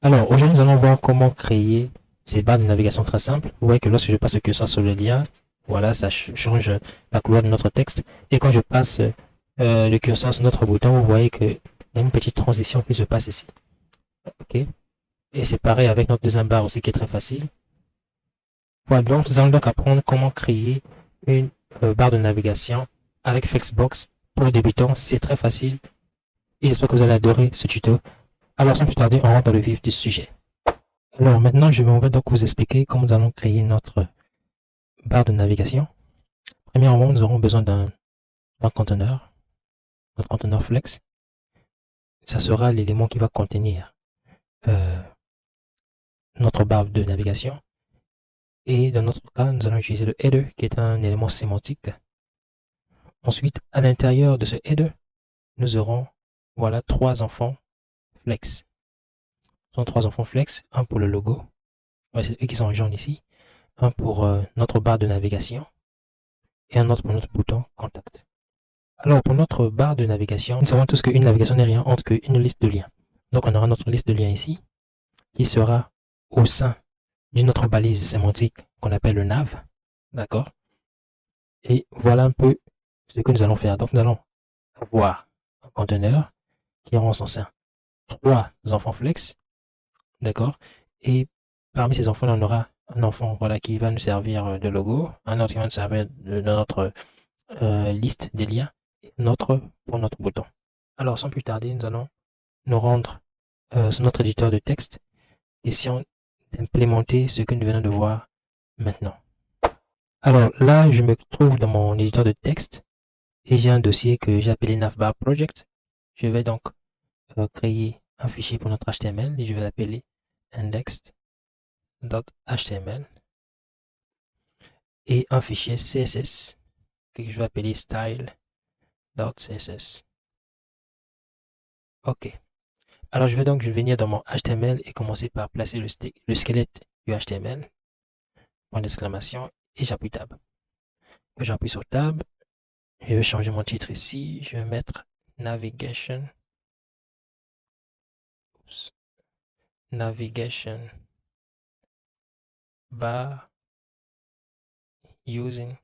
Alors, aujourd'hui, nous allons voir comment créer ces barres de navigation très simples. Vous voyez que lorsque je passe le curseur sur le lien, voilà, ça change la couleur de notre texte. Et quand je passe le curseur sur notre bouton, vous voyez qu'il y a une petite transition qui se passe ici. OK? Et c'est pareil avec notre deuxième barre aussi qui est très facile. Voilà, donc nous allons donc apprendre comment créer une barre de navigation avec Flexbox pour les débutants. C'est très facile et j'espère que vous allez adorer ce tuto. Alors, sans plus tarder, on rentre dans le vif du sujet. Alors maintenant, je vais donc vous expliquer comment nous allons créer notre barre de navigation. Premièrement, nous aurons besoin d'un conteneur, notre conteneur Flex. Ça sera l'élément qui va contenir euh, notre barre de navigation. Et dans notre cas, nous allons utiliser le header, qui est un élément sémantique. Ensuite, à l'intérieur de ce header, nous aurons, voilà, trois enfants Flex. Ce sont trois enfants Flex, un pour le logo, c'est eux qui sont en jaune ici, un pour notre barre de navigation et un autre pour notre bouton Contact. Alors, pour notre barre de navigation, nous savons tous qu'une navigation n'est rien autre qu'une liste de liens. Donc, on aura notre liste de liens ici, qui sera au sein d'une autre balise sémantique qu'on appelle le nav. D'accord? Et voilà un peu ce que nous allons faire. Donc, nous allons avoir un conteneur qui aura en son sein trois enfants flex. D'accord? Et parmi ces enfants, on aura un enfant voilà, qui va nous servir de logo, un autre qui va nous servir de notre liste des liens, et un autre pour notre bouton. Alors, sans plus tarder, nous allons nous rendre sur notre éditeur de texte, essayons d'implémenter ce que nous venons de voir maintenant. Alors là, je me trouve dans mon éditeur de texte et j'ai un dossier que j'ai appelé Navbar Project. Je vais donc créer un fichier pour notre HTML et je vais l'appeler index.html et un fichier CSS que je vais appeler style.css. OK. Alors je vais donc venir dans mon HTML et commencer par placer le squelette du HTML, point d'exclamation, et j'appuie Tab. J'appuie sur Tab, je vais changer mon titre ici, je vais mettre Navigation, Navigation bar using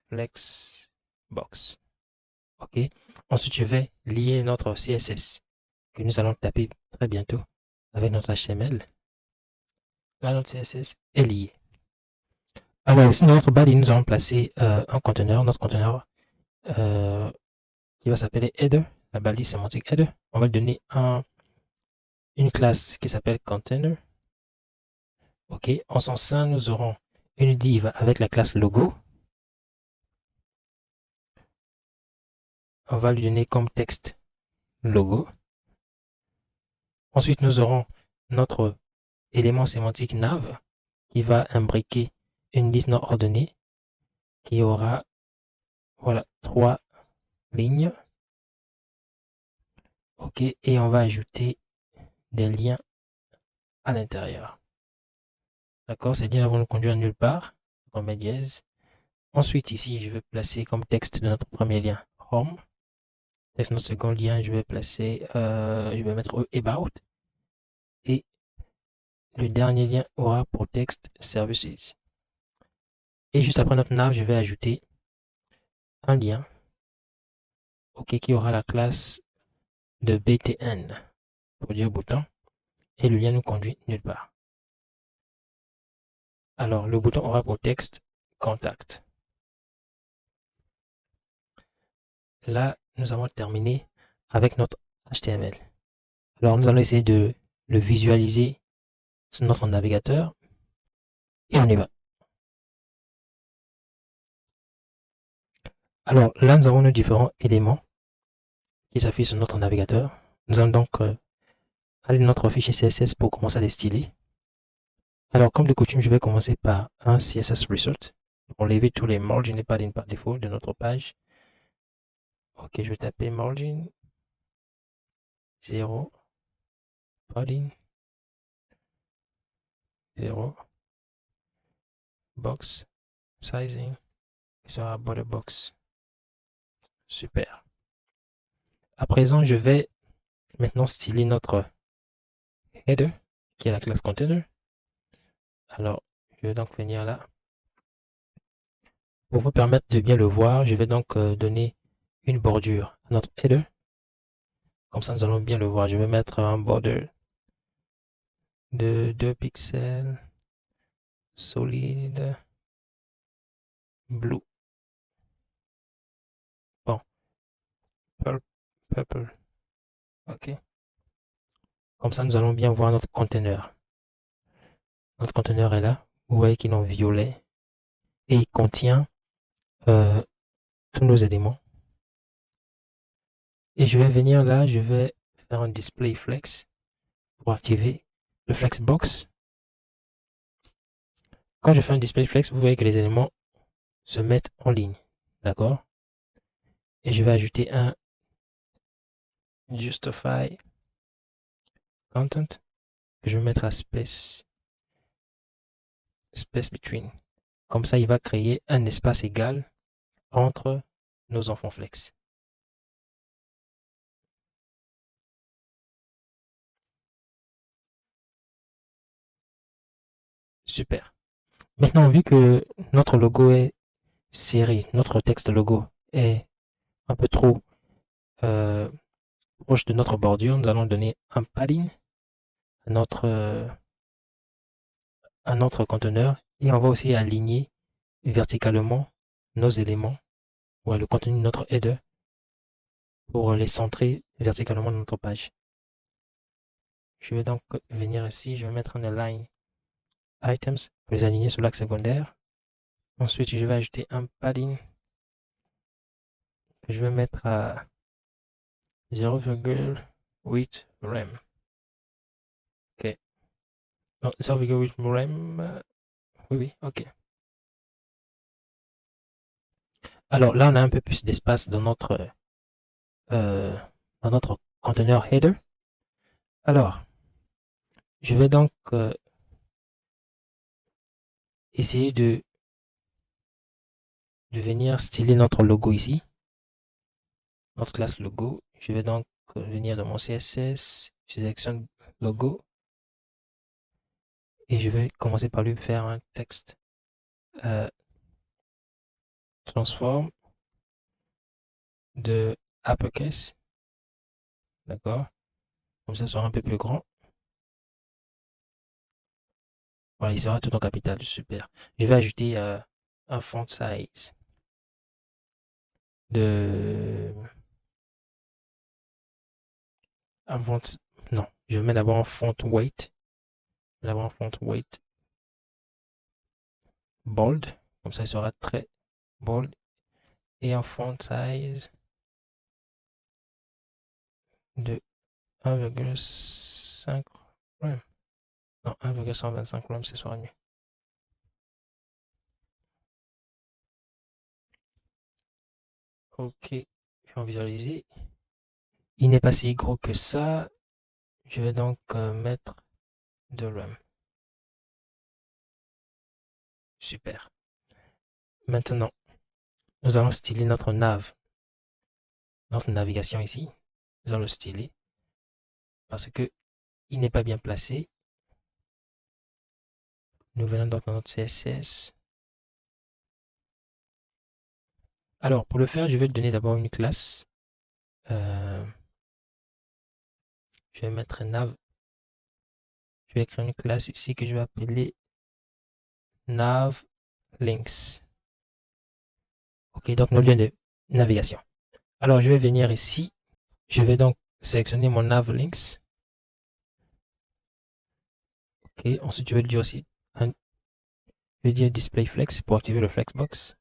Flexbox. OK. Ensuite, je vais lier notre CSS que nous allons taper très bientôt avec notre HTML. Là, notre CSS est lié. Alors ici, dans notre body, nous allons placer un conteneur, notre conteneur qui va s'appeler header, la balise sémantique header. On va lui donner une classe qui s'appelle container. OK. En son sein, nous aurons une div avec la classe logo. On va lui donner comme texte logo. Ensuite, nous aurons notre élément sémantique nav qui va imbriquer une liste non ordonnée qui aura voilà trois lignes. OK. Et on va ajouter des liens à l'intérieur. D'accord? Ces liens vont nous conduire nulle part. On met dièse. Ensuite, ici, je vais placer comme texte de notre premier lien home. Texte de notre second lien, je vais placer, je vais mettre about. Et le dernier lien aura pour texte services. Et juste après notre nav, je vais ajouter un lien, OK, qui aura la classe de btn pour dire bouton. Et le lien nous conduit nulle part. Alors, le bouton aura pour texte contact. Là, nous avons terminé avec notre HTML. Alors, nous allons essayer de le visualiser sur notre navigateur. Et on y va. Alors, là, nous avons nos différents éléments qui s'affichent sur notre navigateur. Nous allons donc aller dans notre fichier CSS pour commencer à les styler. Alors, comme de coutume, je vais commencer par un CSS Result pour enlever tous les margins et padding par défaut de notre page. OK, je vais taper margin 0, padding 0, box sizing sera border box. Super. À présent, je vais maintenant styler notre header, qui est la classe container. Alors, je vais donc venir là. Pour vous permettre de bien le voir, je vais donc donner une bordure à notre header. Comme ça, nous allons bien le voir. Je vais mettre un border de 2 pixels, solide, blue. Bon, purple. OK. Comme ça, nous allons bien voir notre conteneur. Notre conteneur est là. Vous voyez qu'il est en violet. Et il contient tous nos éléments. Et je vais venir là, je vais faire un display flex pour activer le flexbox. Quand je fais un display flex, vous voyez que les éléments se mettent en ligne. D'accord? Et je vais ajouter un justify content que je vais mettre à space between. Comme ça, il va créer un espace égal entre nos enfants flex. Super. Maintenant, vu que notre logo est serré, notre texte logo est un peu trop proche de notre bordure, nous allons donner un padding à notre conteneur et on va aussi aligner verticalement nos éléments ou le contenu de notre header pour les centrer verticalement dans notre page. Je vais donc venir ici, je vais mettre un align items pour les aligner sur l'axe secondaire. Ensuite, je vais ajouter un padding que je vais mettre à 0,8 rem. Ok. Non, 0,8 rem. Oui, ok. Alors là, on a un peu plus d'espace dans notre conteneur header. Alors, je vais donc essayer de venir styler notre logo ici, notre classe logo. Je vais donc venir dans mon CSS, je sélectionne logo et je vais commencer par lui faire un texte transform de uppercase, d'accord, comme ça sera un peu plus grand. Voilà, il sera tout en capital, super. Je vais ajouter un font size de un font, non, je mets d'abord un font weight, d'abord un font weight bold, comme ça il sera très bold, et un font size de 1,5 rem. Non, 1,125 rem, ce sera mieux. Ok, je vais en visualiser. Il n'est pas si gros que ça. Je vais donc mettre de rem. Super. Maintenant, nous allons styler notre navigation ici. Nous allons le styler parce que il n'est pas bien placé. Nous venons donc dans notre CSS. Alors, pour le faire, je vais donner d'abord une classe. Je vais mettre nav. Je vais créer une classe ici que je vais appeler nav links. Ok, donc nos liens de navigation. Alors, je vais venir ici. Je vais donc sélectionner mon nav links. Ok, ensuite je vais lui dire aussi je vais dire display flex pour activer le flexbox.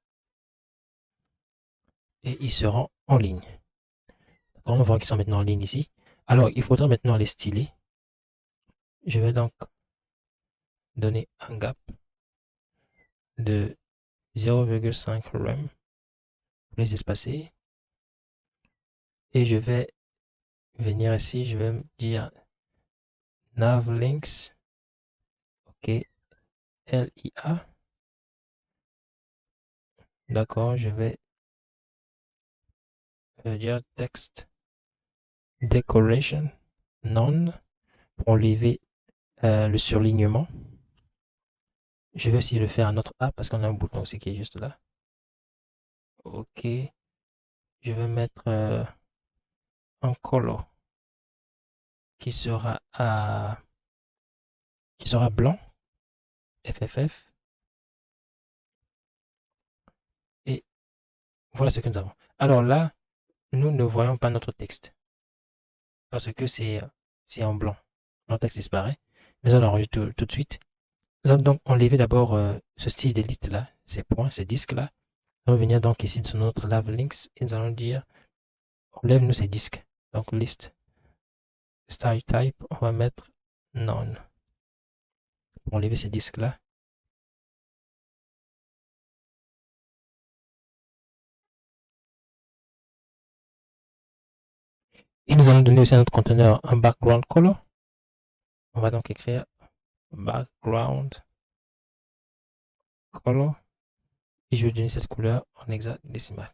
Et ils seront en ligne. On voit qu'ils sont maintenant en ligne ici. Alors, il faudra maintenant les styler. Je vais donc donner un gap de 0,5 rem pour les espacer. Et je vais venir ici, je vais dire nav links. Ok, LIA. D'accord, je vais dire text decoration non pour enlever le surlignement. Je vais aussi le faire à notre A parce qu'on a un bouton aussi qui est juste là. Ok. Je vais mettre un color qui sera blanc, FFF. Et voilà ce que nous avons. Alors là, nous ne voyons pas notre texte parce que c'est en blanc. Notre texte disparaît. Nous allons enregistrer tout de suite. Nous allons donc enlever d'abord ce style de liste là, ces points, ces disques là. Nous allons venir donc ici sur notre Lave Links et nous allons dire enlève-nous ces disques. Donc list style type, on va mettre none pour enlever ces disques là. Et nous allons donner aussi à notre conteneur un background color. On va donc écrire background color et je vais donner cette couleur en hexadécimal.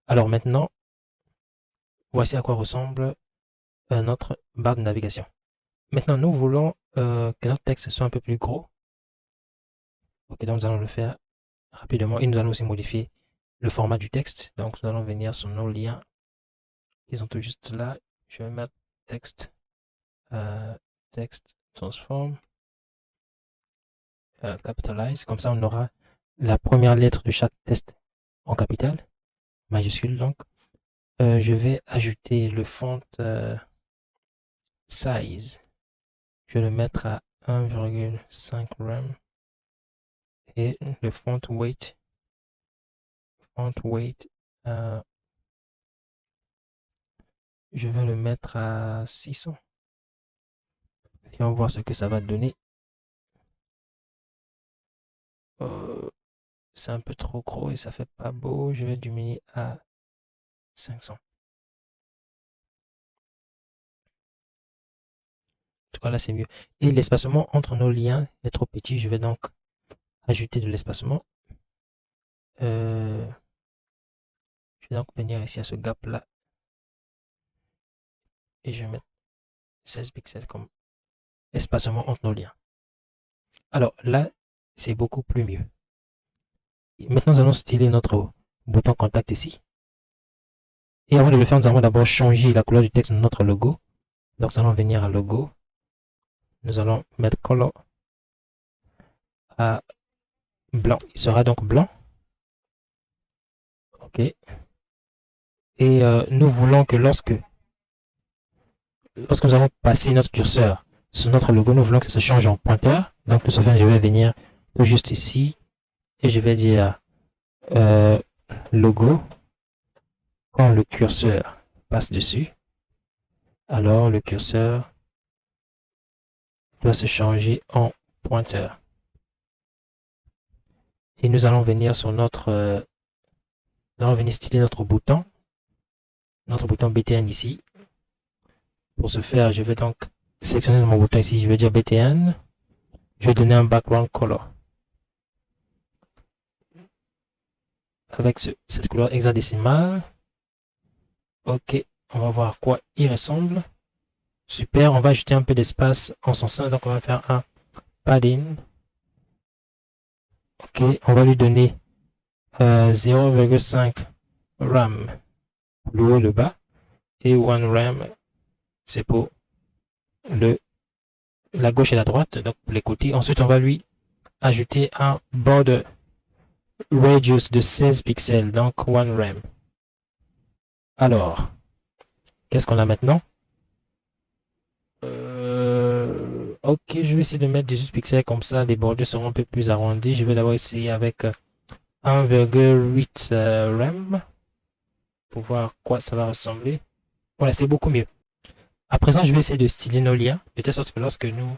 Alors maintenant, voici à quoi ressemble notre barre de navigation. Maintenant, nous voulons que notre texte soit un peu plus gros. Ok, donc nous allons le faire rapidement et nous allons aussi modifier le format du texte. Donc nous allons venir sur nos liens qui sont tout juste là. Je vais mettre texte, texte transform, capitalize. Comme ça, on aura la première lettre de chaque texte en capital, majuscule donc. Je vais ajouter le font size. Je vais le mettre à 1,5 rem et le font weight, je vais le mettre à 600 et on va voir ce que ça va donner. C'est un peu trop gros et ça fait pas beau. Je vais diminuer à 500. En tout cas là c'est mieux. Et l'espacement entre nos liens est trop petit. Je vais donc ajouter de l'espacement. Je vais donc venir ici à ce gap là et je vais mettre 16 pixels comme espacement entre nos liens. Alors là, c'est beaucoup plus mieux. Maintenant, nous allons styler notre bouton contact ici. Et avant de le faire, nous allons d'abord changer la couleur du texte de notre logo. Donc, nous allons venir à logo. Nous allons mettre color à blanc. Il sera donc blanc. OK. Et nous voulons que lorsque nous allons passer notre curseur sur notre logo, nous voulons que ça se change en pointeur. Donc, pour ce faire, je vais venir tout juste ici et je vais dire logo. Quand le curseur passe dessus, alors le curseur doit se changer en pointeur. Et nous allons venir sur notre, nous allons venir styler notre bouton BTN ici. Pour ce faire, je vais donc sélectionner mon bouton ici, je vais dire BTN. Je vais donner un background color. Avec cette couleur hexadécimale. Ok, on va voir à quoi il ressemble. Super, on va ajouter un peu d'espace en son sein, donc on va faire un padding. Ok, on va lui donner 0,5 RAM le haut et le bas et 1 RAM c'est pour la gauche et la droite, donc pour les côtés. Ensuite on va lui ajouter un border radius de 16 pixels, donc 1 RAM. Alors qu'est-ce qu'on a maintenant? Ok, je vais essayer de mettre 18 pixels comme ça les bordures seront un peu plus arrondis. Je vais d'abord essayer avec 1,8 RAM pour voir à quoi ça va ressembler. Voilà, c'est beaucoup mieux. À présent, je vais essayer de styler nos liens, de telle sorte que lorsque nous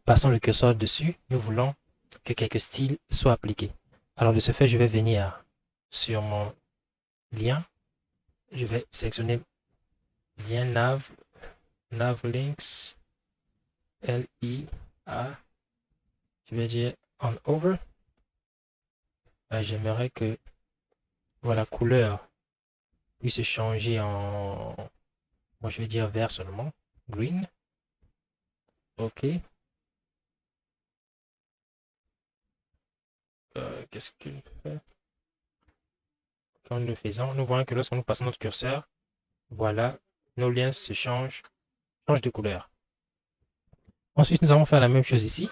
passons le curseur dessus, nous voulons que quelques styles soient appliqués. Alors de ce fait, je vais venir sur mon lien. Je vais sélectionner lien nav links, LIA. Je vais dire on over. J'aimerais que voilà, la couleur puisse changer en, moi je vais dire vert seulement, green. OK. Qu'est-ce qu'il fait? En le faisant, nous voyons que lorsque nous passons notre curseur, voilà, nos liens changent de couleur. Ensuite, nous allons faire la même chose ici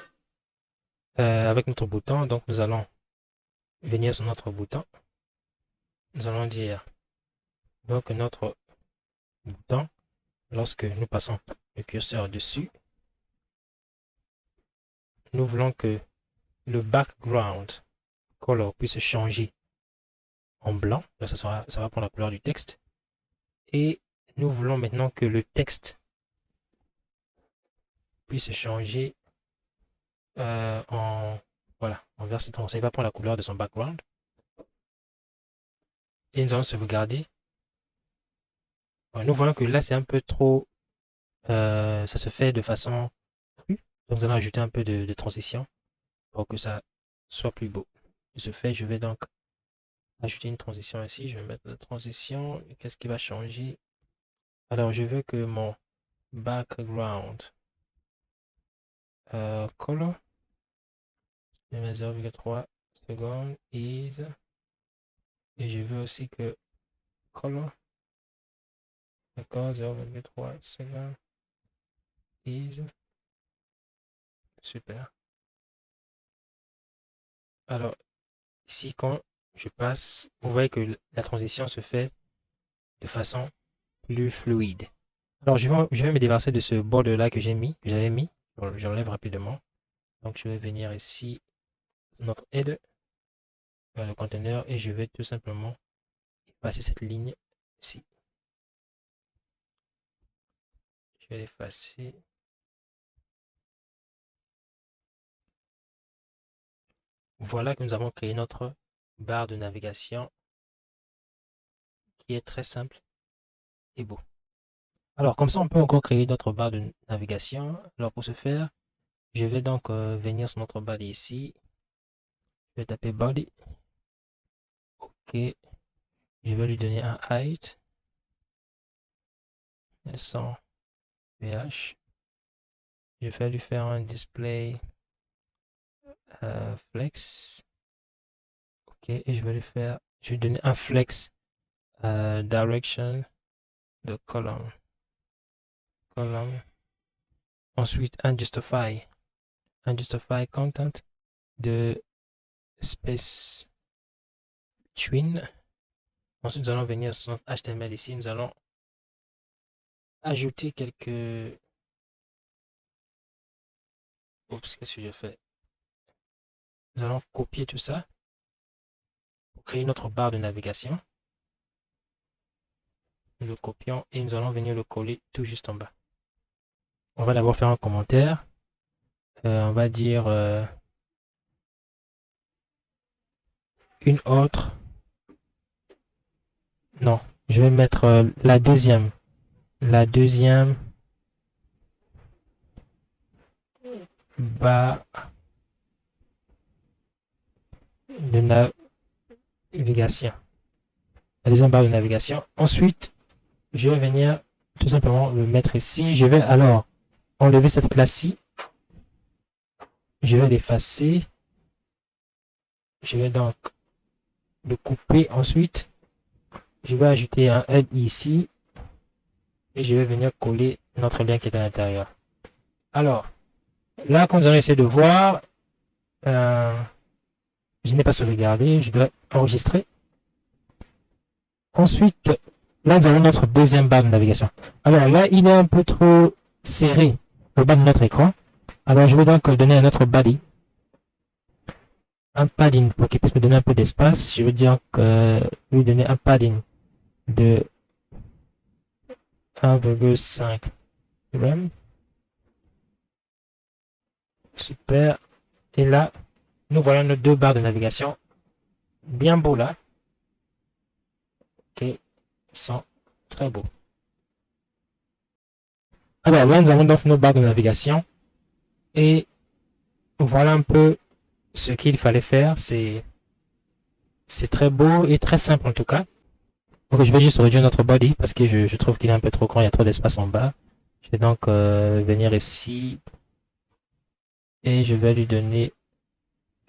avec notre bouton. Donc, nous allons venir sur notre bouton. Nous allons dire donc notre bouton, lorsque nous passons le curseur dessus, nous voulons que le background color puisse changer en blanc. Là, ça va prendre la couleur du texte. Et nous voulons maintenant que le texte puisse changer en vert citron. Ça va prendre la couleur de son background. Et nous allons sauvegarder. Nous voyons que là, c'est un peu trop... ça se fait de façon crue. Donc, nous allons ajouter un peu de transition pour que ça soit plus beau. De ce fait, je vais donc ajouter une transition ici. Je vais mettre la transition. Qu'est-ce qui va changer? Alors, je veux que mon background color, je mets 0,3 secondes is, et je veux aussi que color, d'accord, 0,3 secondes is, super. Alors, ici, quand je passe, vous voyez que la transition se fait de façon plus fluide. Alors, je vais me débarrasser de ce border-là que j'avais mis. J'enlève rapidement. Donc, je vais venir ici, notre header, vers le conteneur, et je vais tout simplement effacer cette ligne ici. Je vais l'effacer. Voilà que nous avons créé notre barre de navigation qui est très simple et beau. Alors, comme ça, on peut encore créer d'autres barres de navigation. Alors, pour ce faire, je vais donc venir sur notre body ici. Je vais taper body. OK. Je vais lui donner un height. 100 ph. Je vais lui faire un display flex. OK. Et je vais lui donner un flex direction de column. Ensuite, un justify content de space twin. Ensuite, nous allons venir sur notre HTML ici. Nous allons ajouter quelques... Oups, qu'est-ce que je fais? Nous allons copier tout ça pour créer notre barre de navigation. Nous le copions et nous allons venir le coller tout juste en bas. On va d'abord faire un commentaire. On va dire une autre. Non, je vais mettre la deuxième. La deuxième barre de navigation. La deuxième barre de navigation. Ensuite, je vais venir tout simplement le mettre ici. Je vais alors enlever cette classe-ci. Je vais l'effacer. Je vais donc le couper. Ensuite, je vais ajouter un L ici. Et je vais venir coller notre lien qui est à l'intérieur. Alors, là, quand nous allons essayer de voir, je n'ai pas sauvegardé, je dois enregistrer. Ensuite, là, nous avons notre deuxième barre de navigation. Alors là, il est un peu trop serré au bas de notre écran. Alors, je vais donc donner un autre body. Un padding pour qu'il puisse me donner un peu d'espace. Je veux dire que lui donner un padding de 1,5 rem. Super. Et là, nous voyons nos deux barres de navigation. Bien beaux là. Qui sont très beaux. Alors là, nous avons donc nos barres de navigation. Et voilà un peu ce qu'il fallait faire. C'est très beau et très simple en tout cas. Donc je vais juste réduire notre body parce que je trouve qu'il est un peu trop grand, il y a trop d'espace en bas. Je vais donc venir ici et je vais lui donner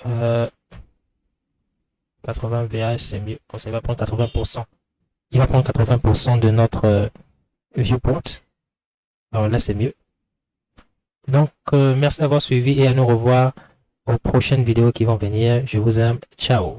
80 VH, c'est mieux. Bon, ça va prendre 80%. Il va prendre 80% de notre viewport. Alors là, c'est mieux. Donc, merci d'avoir suivi et à nous revoir aux prochaines vidéos qui vont venir. Je vous aime. Ciao.